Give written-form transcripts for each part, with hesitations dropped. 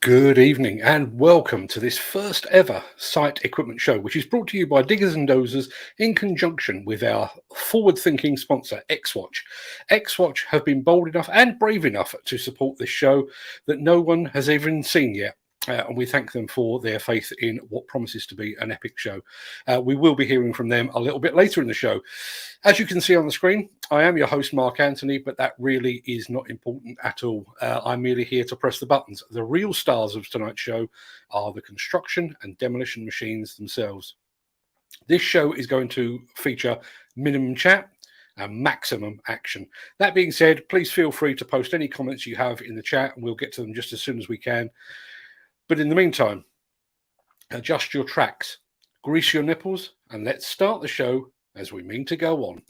Good evening and welcome to this first ever site equipment show, which is brought to you by Diggers and Dozers in conjunction with our forward thinking sponsor, XWatch. XWatch have been bold enough and brave enough to support this show that no one has even seen yet. And we thank them for their faith in what promises to be an epic show. We will be hearing from them a little bit later in the show. As you can see on the screen, I am your host, Mark Anthony, but that really is not important at all. I'm merely here to press the buttons. The real stars of tonight's show are the construction and demolition machines themselves. This show is going to feature minimum chat and maximum action. That being said, please feel free to post any comments you have in the chat, and we'll get to them just as soon as we can. But in the meantime, adjust your tracks, grease your nipples, and let's start the show as we mean to go on.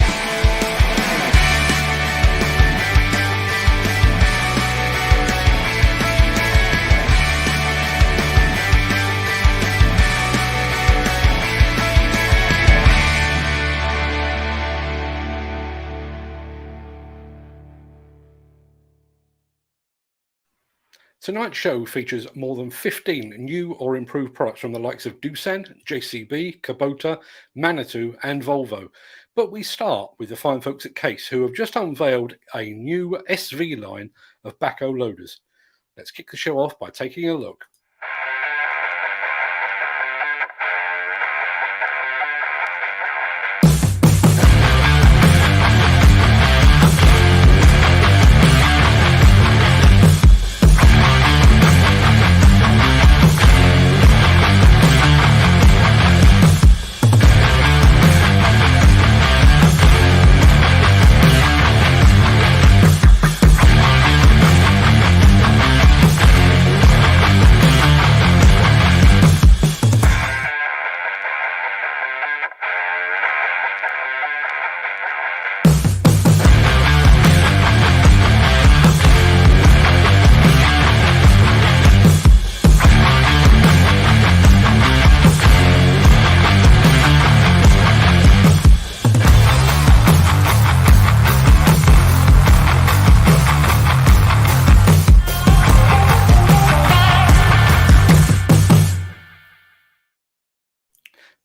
Tonight's show features more than 15 new or improved products from the likes of Doosan, JCB, Kubota, Manitou and Volvo. But we start with the fine folks at Case, who have just unveiled a new SV line of backhoe loaders. Let's kick the show off by taking a look.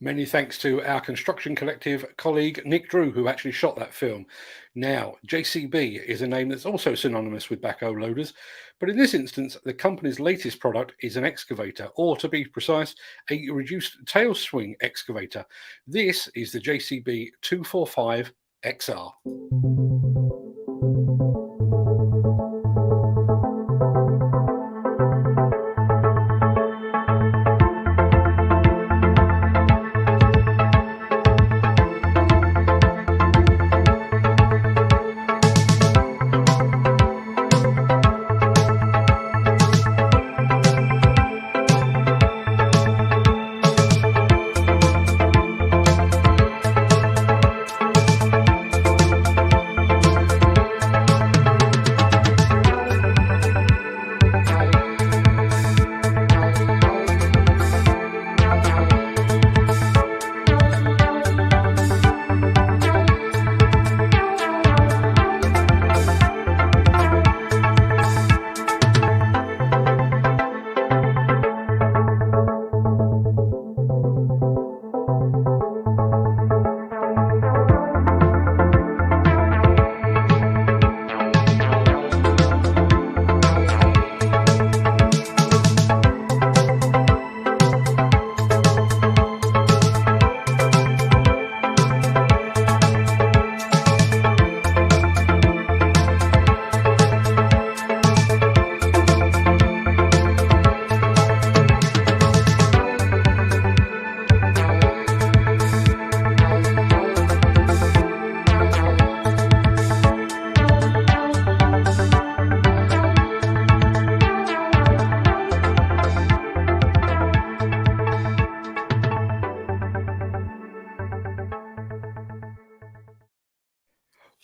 Many thanks to our construction collective colleague, Nick Drew, who actually shot that film. Now, JCB is a name that's also synonymous with backhoe loaders, but in this instance, the company's latest product is an excavator, or to be precise, a reduced tail swing excavator. This is the JCB 245 XR.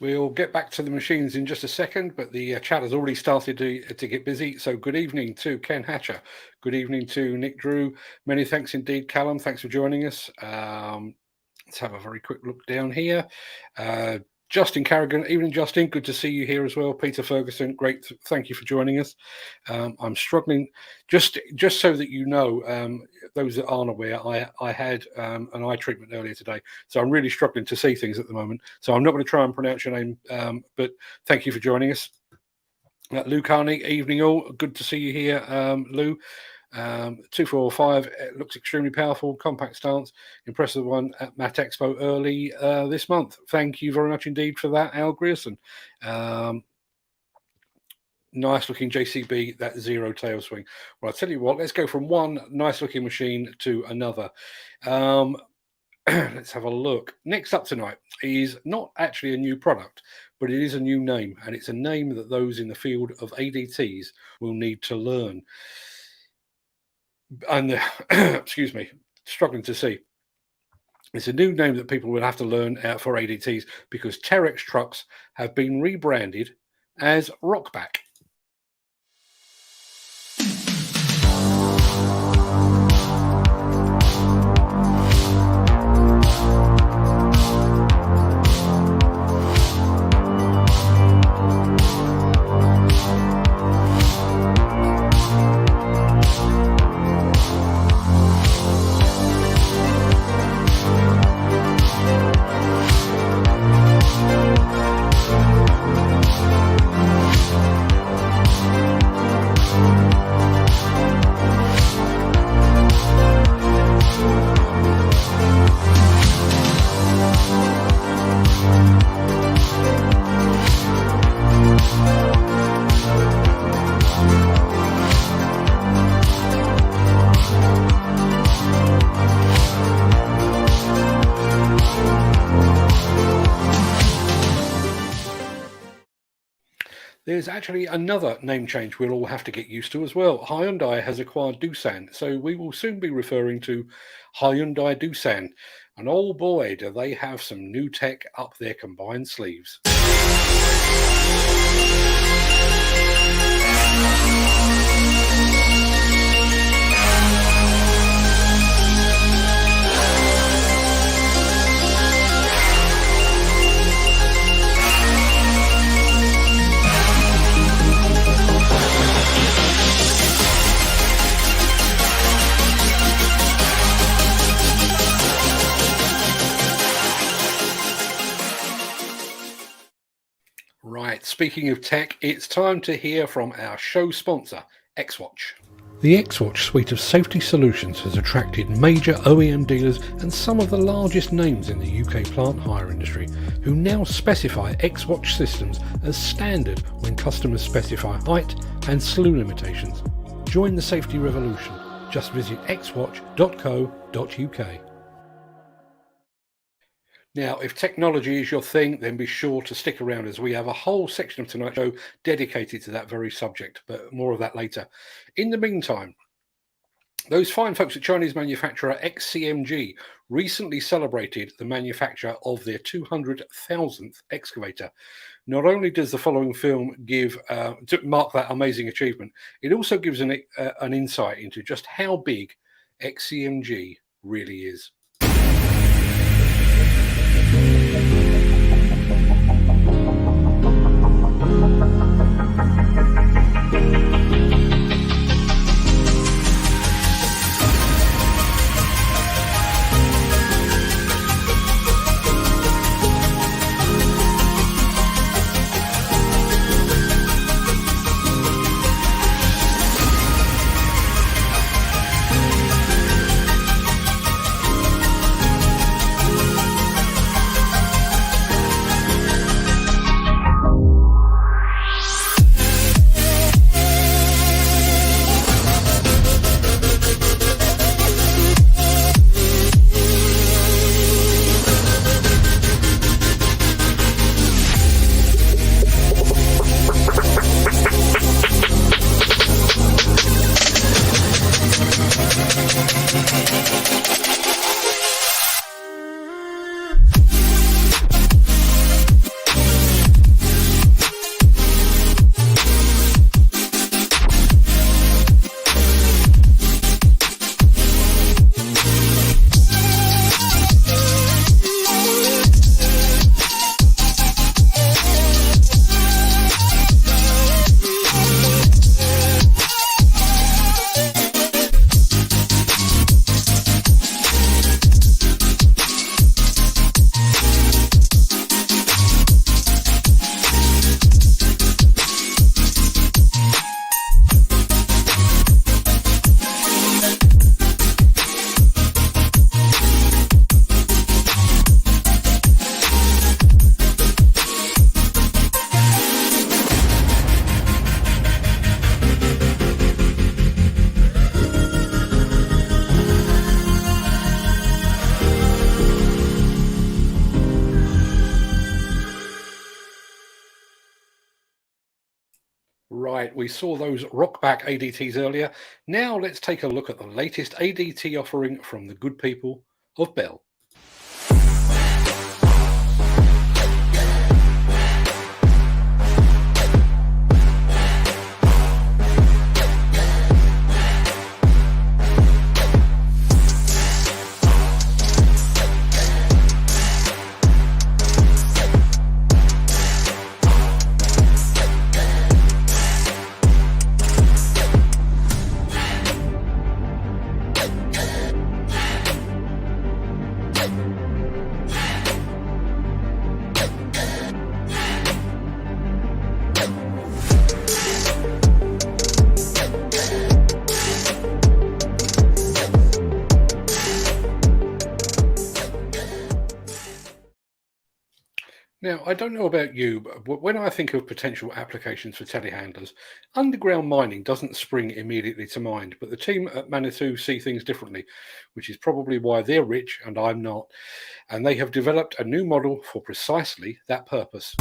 We'll get back to the machines in just a second, but the chat has already started to get busy. So good evening to Ken Hatcher. Good evening to Nick Drew. Many thanks indeed, Callum. Thanks for joining us. Let's have a very quick look down here. Justin Carrigan. Evening, Justin. Good to see you here as well. Peter Ferguson. Great. Thank you for joining us. I'm struggling. Just so that you know, those that aren't aware, I had an eye treatment earlier today, so I'm really struggling to see things at the moment. So I'm not going to try and pronounce your name, but thank you for joining us. Lou Carney. Evening, all. Good to see you here, Lou. 245 looks extremely powerful, compact stance, impressive one at Mat Expo early this month. Thank you very much indeed for that, Al Grierson. Nice looking JCB, that zero tail swing. Well, I'll tell you what, let's go from one nice looking machine to another. Let's have a look. Next up tonight is not actually a new product, but it is a new name, and it's a name that those in the field of ADTs will need to learn. And excuse me, struggling to see. It's a new name that people will have to learn for ADTs, because Terex trucks have been rebranded as Rockback. There's actually another name change we'll all have to get used to as well. Hyundai has acquired Doosan, so we will soon be referring to Hyundai Doosan. And oh boy, do they have some new tech up their combined sleeves. Right, speaking of tech, it's time to hear from our show sponsor, XWatch. The XWatch suite of safety solutions has attracted major OEM dealers and some of the largest names in the UK plant hire industry, who now specify XWatch systems as standard when customers specify height and slew limitations. Join the safety revolution. Just visit xwatch.co.uk. Now, if technology is your thing, then be sure to stick around, as we have a whole section of tonight's show dedicated to that very subject, but more of that later. In the meantime, those fine folks at Chinese manufacturer XCMG recently celebrated the manufacture of their 200,000th excavator. Not only does the following film give to mark that amazing achievement, it also gives an insight into just how big XCMG really is. Right, we saw those rock-back ADTs earlier. Now let's take a look at the latest ADT offering from the good people of Bell. Now, I don't know about you, but when I think of potential applications for telehandlers, underground mining doesn't spring immediately to mind, but the team at Manitou see things differently, which is probably why they're rich and I'm not. And they have developed a new model for precisely that purpose.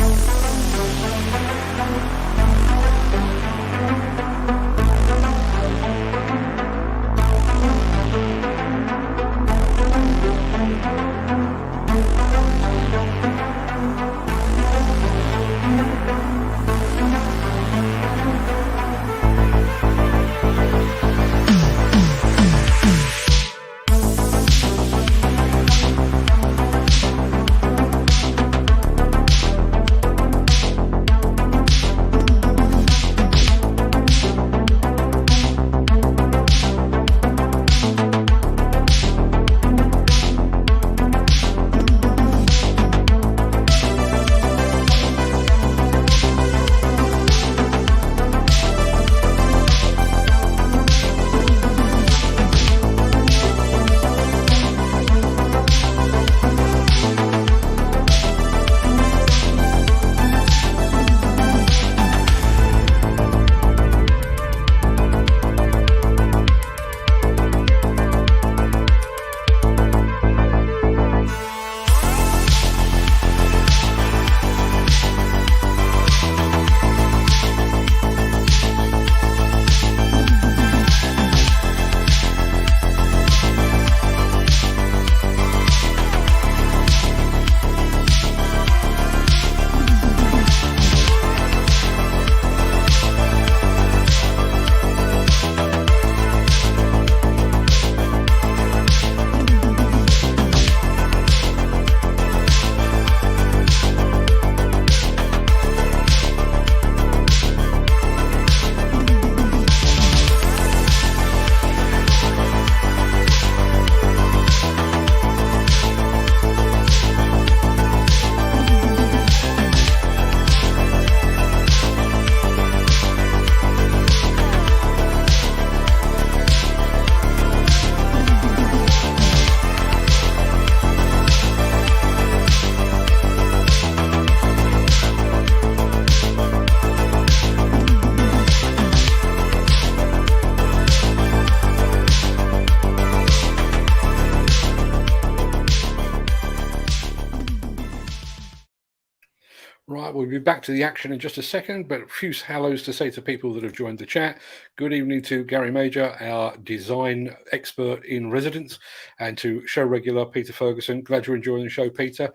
Right, we'll be back to the action in just a second, but a few hellos to say to people that have joined the chat. Good evening to Gary Major, our design expert in residence, and to show regular Peter Ferguson. Glad you're enjoying the show, Peter.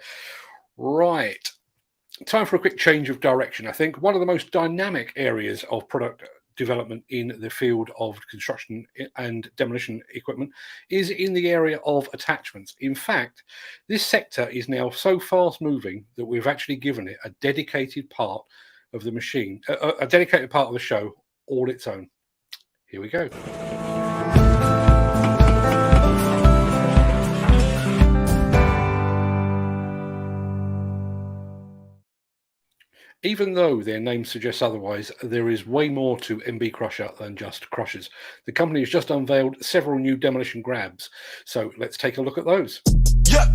Right, time for a quick change of direction. I think one of the most dynamic areas of product development in the field of construction and demolition equipment is in the area of attachments. In fact, this sector is now so fast moving that we've actually given it a dedicated part of the machine, a dedicated part of the show all its own. Here we go. Even though their name suggests otherwise, there is way more to MB Crusher than just crushers. The company has just unveiled several new demolition grabs, so let's take a look at those. Yeah.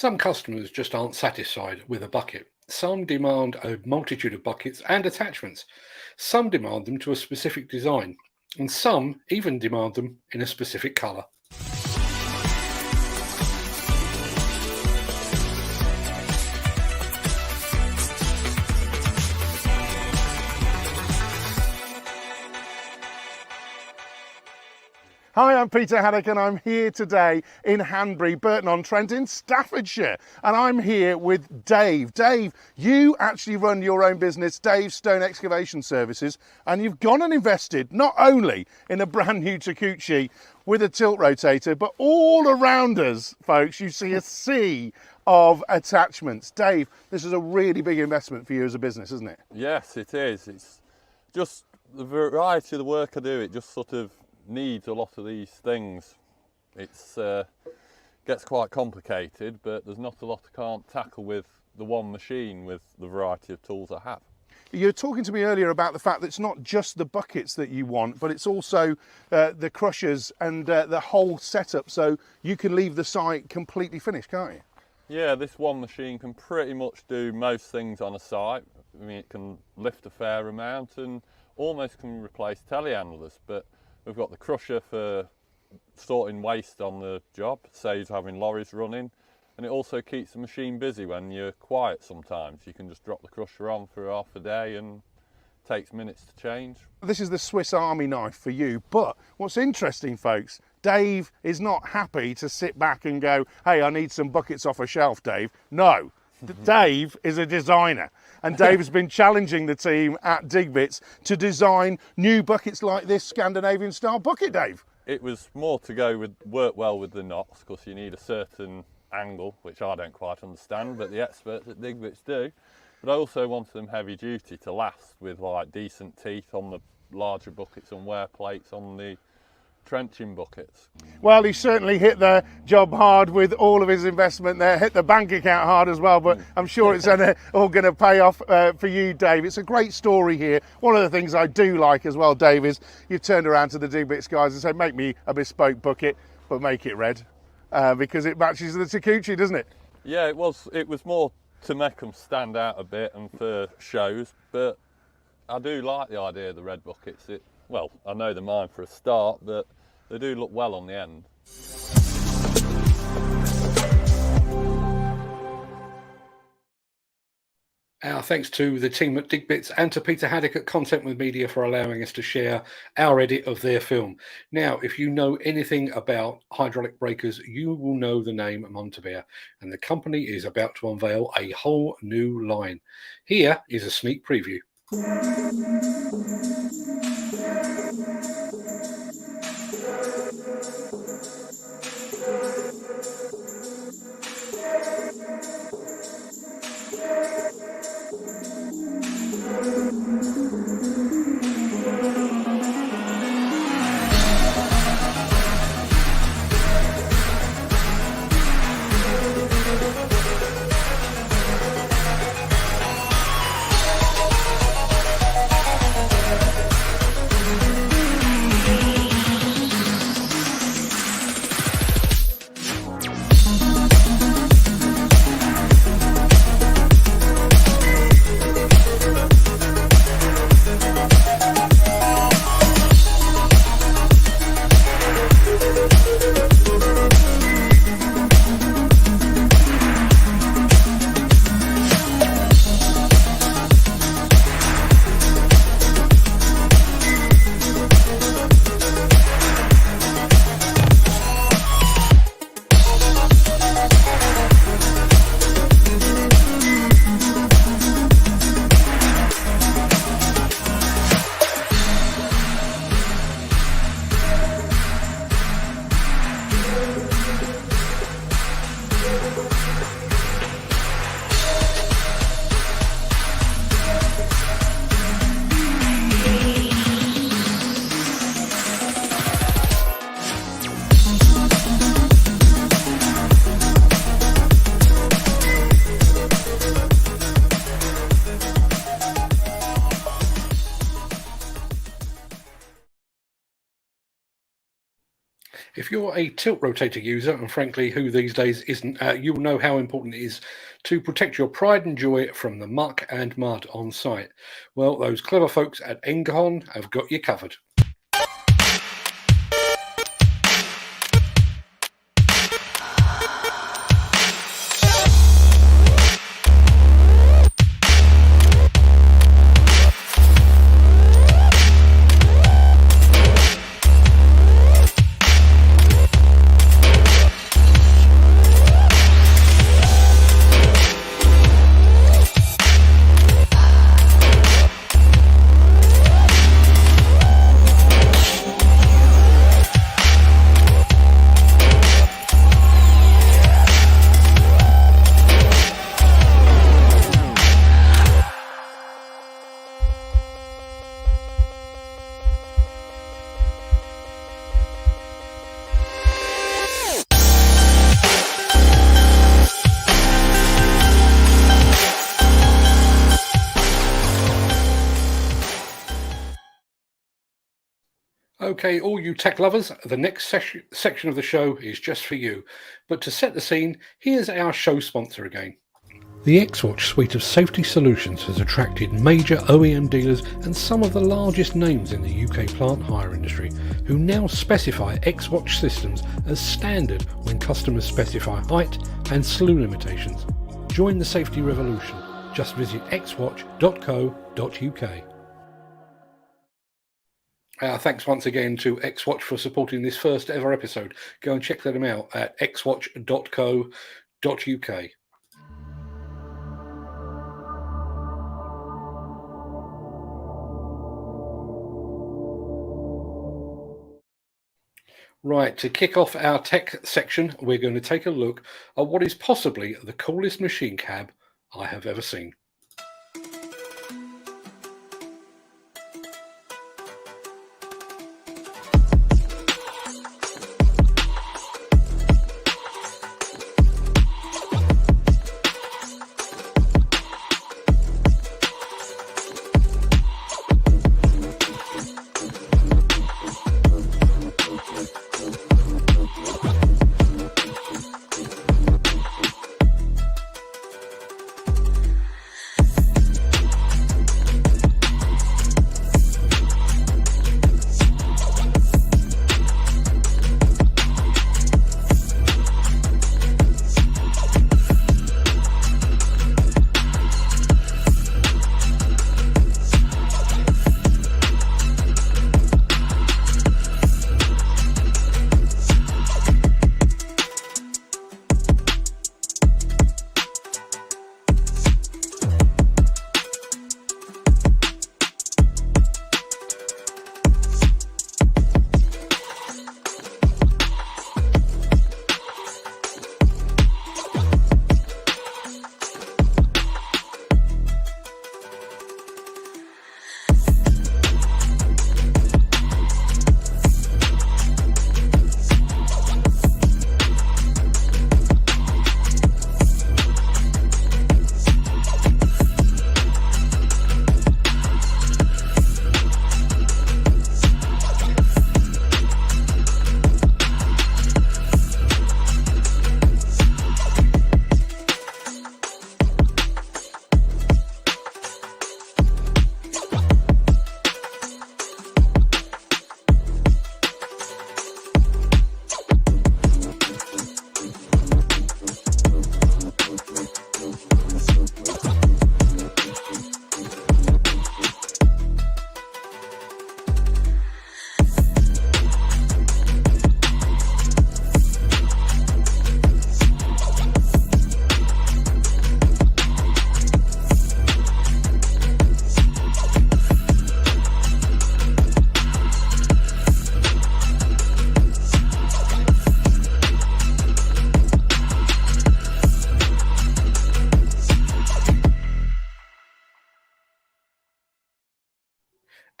Some customers just aren't satisfied with a bucket. Some demand a multitude of buckets and attachments. Some demand them to a specific design, and some even demand them in a specific colour. Hi, I'm Peter Haddock and I'm here today in Hanbury, Burton-on-Trent in Staffordshire. And I'm here with Dave. Dave, you actually run your own business, Dave Stone Excavation Services, and you've gone and invested not only in a brand new Takeuchi with a tilt rotator, but all around us, folks, you see a sea of attachments. Dave, this is a really big investment for you as a business, isn't it? Yes, it is. It's just the variety of the work I do, it just sort of needs a lot of these things. It's gets quite complicated, but there's not a lot I can't tackle with the one machine with the variety of tools I have. You were talking to me earlier about the fact that it's not just the buckets that you want, but it's also the crushers and the whole setup, so you can leave the site completely finished, can't you? Yeah, this one machine can pretty much do most things on a site. I mean, it can lift a fair amount and almost can replace telehandlers, but we've got the crusher for sorting waste on the job, saves having lorries running, and it also keeps the machine busy when you're quiet sometimes. You can just drop the crusher on for half a day and it takes minutes to change. This is the Swiss Army knife for you, but what's interesting, folks, Dave is not happy to sit back and go, hey, I need some buckets off a shelf, Dave. No. Dave is a designer, and Dave has been challenging the team at Digbits to design new buckets like this Scandinavian style bucket, Dave. It was more to go with work well with the knots, because you need a certain angle, which I don't quite understand, but the experts at Digbits do. But I also wanted them heavy duty to last, with like decent teeth on the larger buckets and wear plates on the trenching buckets. Well, he certainly hit the job hard with all of his investment there, hit the bank account hard as well, but I'm sure it's all going to pay off for you, Dave. It's a great story here. One of the things I do like as well, Dave, is you've turned around to the Digbits guys and said, make me a bespoke bucket, but make it red, because it matches the Takeuchi, doesn't it? Yeah, it was more to make them stand out a bit and for shows, but I do like the idea of the red buckets. Well, I know they're mine for a start, but they do look well on the end. Our thanks to the team at Digbits and to Peter Haddock at Content with Media for allowing us to share our edit of their film. Now, if you know anything about hydraulic breakers, you will know the name Montebear, and the company is about to unveil a whole new line. Here is a sneak preview. If you're a tilt rotator user, and frankly, who these days isn't, you'll know how important it is to protect your pride and joy from the muck and mud on site. Well, those clever folks at Engcon have got you covered. Okay, all you tech lovers, the next section of the show is just for you. But to set the scene, here's our show sponsor again. The XWatch suite of safety solutions has attracted major OEM dealers and some of the largest names in the UK plant hire industry, who now specify XWatch systems as standard when customers specify height and slew limitations. Join the safety revolution. Just visit xwatch.co.uk. Thanks once again to XWatch for supporting this first ever episode. Go and check them out at xwatch.co.uk. Right, to kick off our tech section, we're going to take a look at what is possibly the coolest machine cab I have ever seen.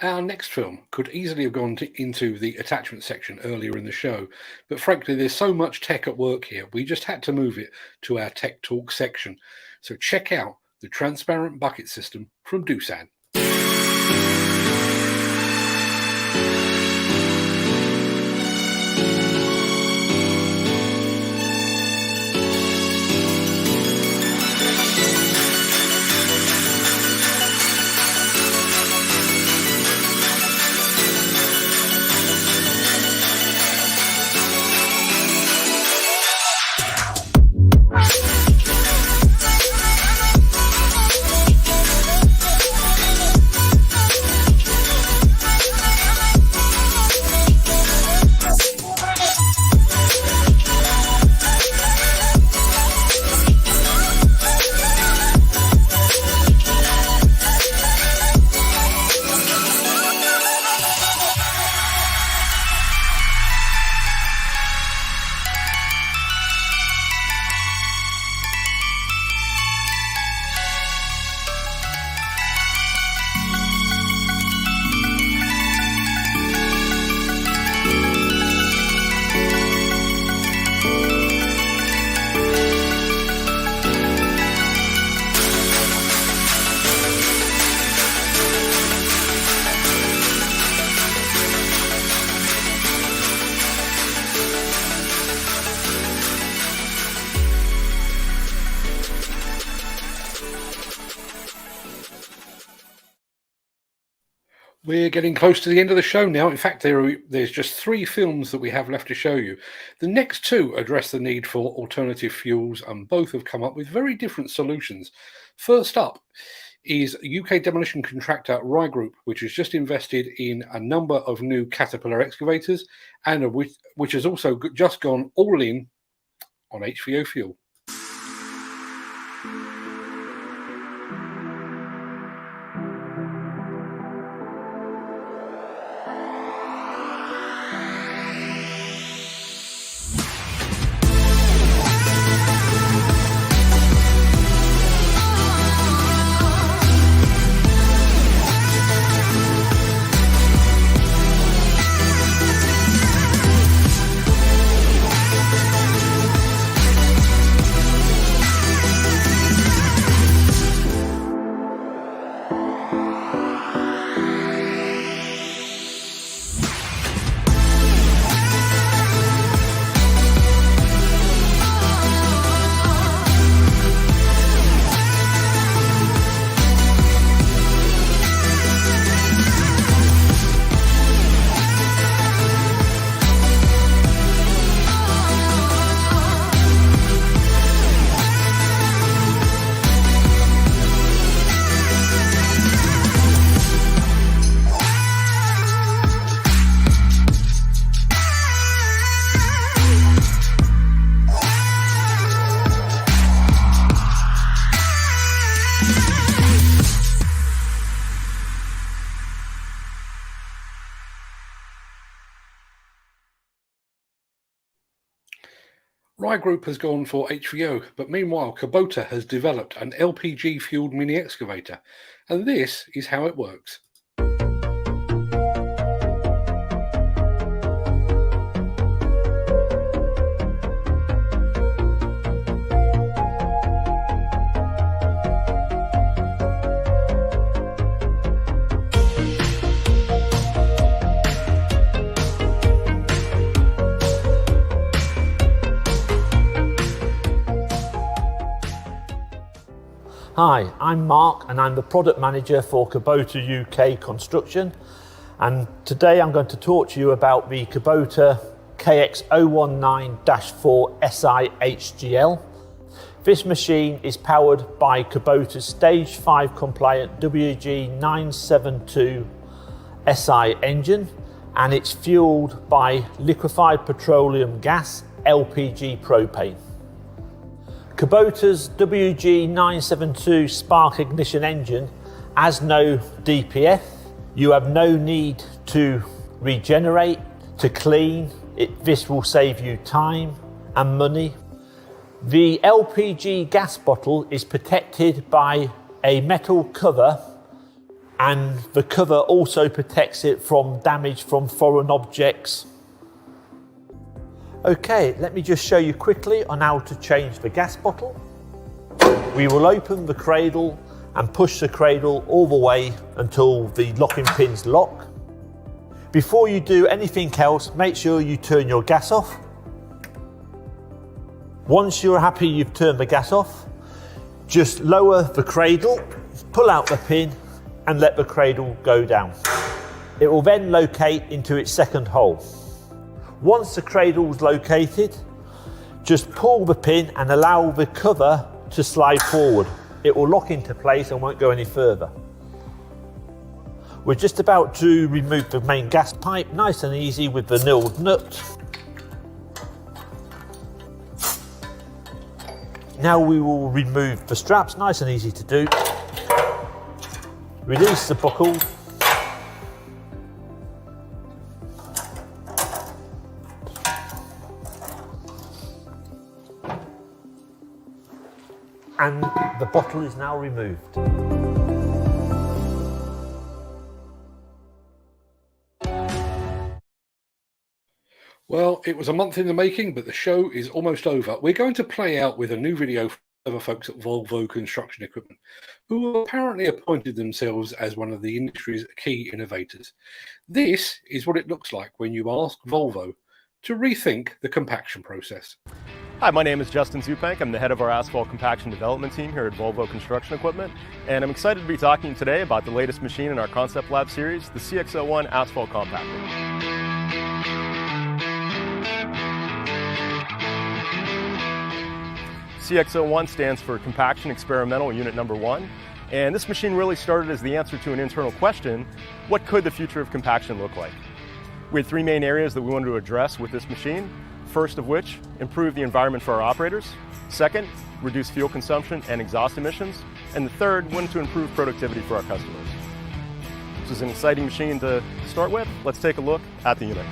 Our next film could easily have gone into the attachment section earlier in the show, but frankly, there's so much tech at work here, we just had to move it to our Tech Talk section. So check out the transparent bucket system from Doosan. We're getting close to the end of the show now. In fact, there's just 3 films that we have left to show you. The next 2 address the need for alternative fuels, and both have come up with very different solutions. First up is UK demolition contractor Rye Group, which has just invested in a number of new Caterpillar excavators, and which has also just gone all in on HVO fuel. Rye Group has gone for HVO, but meanwhile Kubota has developed an LPG fueled mini excavator, and this is how it works. Hi, I'm Mark and I'm the product manager for Kubota UK Construction, and today I'm going to talk to you about the Kubota KX019-4 SI HGL. This machine is powered by Kubota's Stage 5 compliant WG972 SI engine, and it's fueled by liquefied petroleum gas, LPG propane. Kubota's WG972 spark ignition engine has no DPF. You have no need to regenerate, to clean. This will save you time and money. The LPG gas bottle is protected by a metal cover, and the cover also protects it from damage from foreign objects. Okay, let me just show you quickly on how to change the gas bottle. We will open the cradle and push the cradle all the way until the locking pins lock. Before you do anything else, make sure you turn your gas off. Once you're happy you've turned the gas off, just lower the cradle, pull out the pin and let the cradle go down. It will then locate into its second hole. Once the cradle is located, just pull the pin and allow the cover to slide forward. It will lock into place and won't go any further. We're just about to remove the main gas pipe, nice and easy with the nilled nut. Now we will remove the straps, nice and easy to do. Release the buckle. And the bottle is now removed. Well, it was a month in the making, but the show is almost over. We're going to play out with a new video from the folks at Volvo Construction Equipment, who apparently appointed themselves as one of the industry's key innovators. This is what it looks like when you ask Volvo to rethink the compaction process. Hi, my name is Justin Zupank. I'm the head of our asphalt compaction development team here at Volvo Construction Equipment, and I'm excited to be talking today about the latest machine in our Concept Lab series, the CX01 Asphalt Compactor. CX01 stands for Compaction Experimental Unit Number 1, and this machine really started as the answer to an internal question: what could the future of compaction look like? We had three main areas that we wanted to address with this machine. First of which, improve the environment for our operators. Second, reduce fuel consumption and exhaust emissions. And the third, wanted to improve productivity for our customers. This is an exciting machine to start with. Let's take a look at the unit.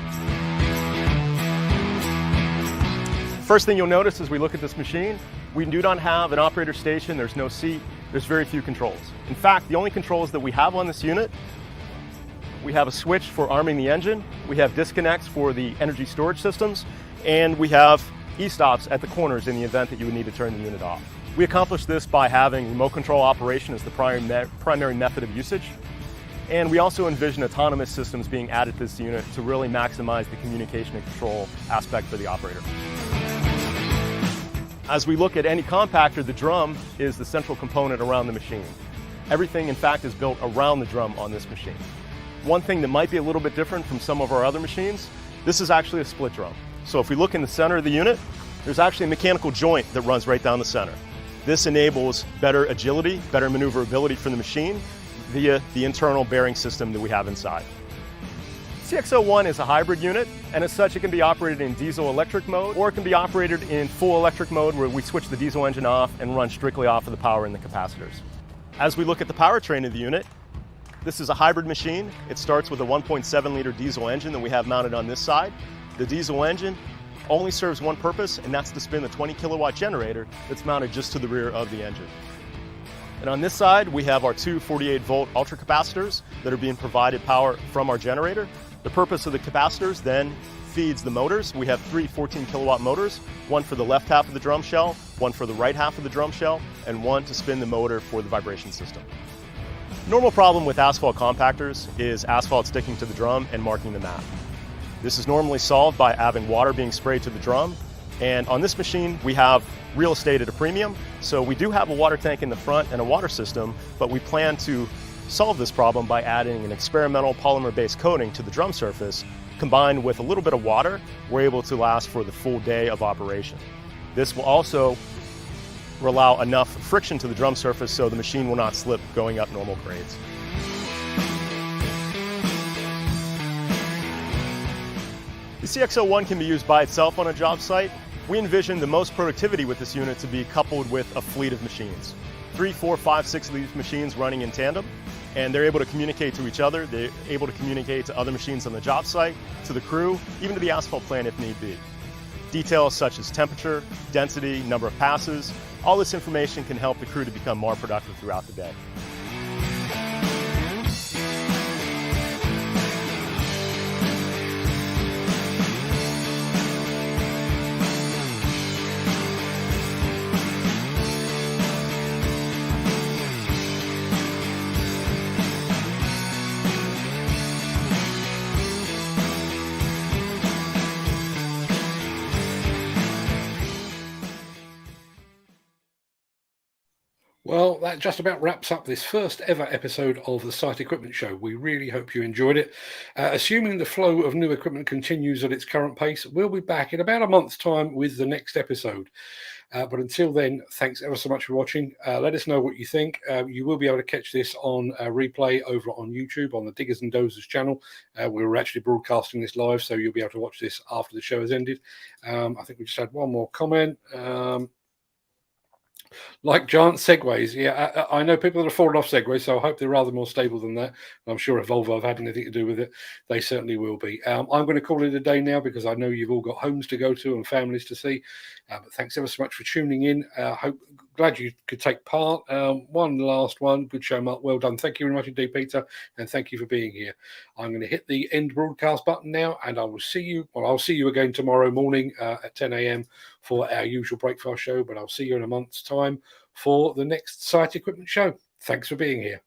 First thing you'll notice as we look at this machine, we do not have an operator station, there's no seat, there's very few controls. In fact, the only controls that we have on this unit, we have a switch for arming the engine, we have disconnects for the energy storage systems, and we have e-stops at the corners in the event that you would need to turn the unit off. We accomplish this by having remote control operation as the primary method of usage. And we also envision autonomous systems being added to this unit to really maximize the communication and control aspect for the operator. As we look at any compactor, the drum is the central component around the machine. Everything, in fact, is built around the drum on this machine. One thing that might be a little bit different from some of our other machines, this is actually a split drum. So if we look in the center of the unit, there's actually a mechanical joint that runs right down the center. This enables better agility, better maneuverability for the machine via the internal bearing system that we have inside. CX01 is a hybrid unit, and as such it can be operated in diesel-electric mode, or it can be operated in full electric mode where we switch the diesel engine off and run strictly off of the power in the capacitors. As we look at the powertrain of the unit, this is a hybrid machine. It starts with a 1.7 liter diesel engine that we have mounted on this side. The diesel engine only serves one purpose, and that's to spin the 20 kilowatt generator that's mounted just to the rear of the engine. And on this side, we have our two 48 volt ultra capacitors that are being provided power from our generator. The purpose of the capacitors then feeds the motors. We have three 14 kilowatt motors, one for the left half of the drum shell, one for the right half of the drum shell, and one to spin the motor for the vibration system. Normal problem with asphalt compactors is asphalt sticking to the drum and marking the map. This is normally solved by having water being sprayed to the drum, and on this machine we have real estate at a premium, so we do have a water tank in the front and a water system, but we plan to solve this problem by adding an experimental polymer-based coating to the drum surface. Combined with a little bit of water, we're able to last for the full day of operation. This will also allow enough friction to the drum surface so the machine will not slip going up normal grades. The CX01 can be used by itself on a job site. We envision the most productivity with this unit to be coupled with a fleet of machines. 3, 4, 5, 6 of these machines running in tandem, and they're able to communicate to each other, they're able to communicate to other machines on the job site, to the crew, even to the asphalt plant if need be. Details such as temperature, density, number of passes, all this information can help the crew to become more productive throughout the day. Well, that just about wraps up this first ever episode of the Site Equipment Show. We really hope you enjoyed it. Assuming the flow of new equipment continues at its current pace, we'll be back in about a month's time with the next episode. But until then, thanks ever so much for watching. Let us know what you think. You will be able to catch this on replay over on YouTube on the Diggers and Dozers channel. We're actually broadcasting this live, so you'll be able to watch this after the show has ended. I think we just had one more comment. Like giant segways, yeah, I know people that have fallen off segways, so I hope they're rather more stable than that. I'm sure if Volvo have had anything to do with it, they certainly will be. I'm going to call it a day now because I know you've all got homes to go to and families to see. But thanks ever so much for tuning in. Glad you could take part. One last one. Good show, Mark. Well done. Thank you very much indeed, Peter, and thank you for being here. I'm going to hit the end broadcast button now, and I will see you. Well, I'll see you again tomorrow morning at 10 a.m. for our usual breakfast show. But I'll see you in a month's time for the next Site Equipment Show. Thanks for being here.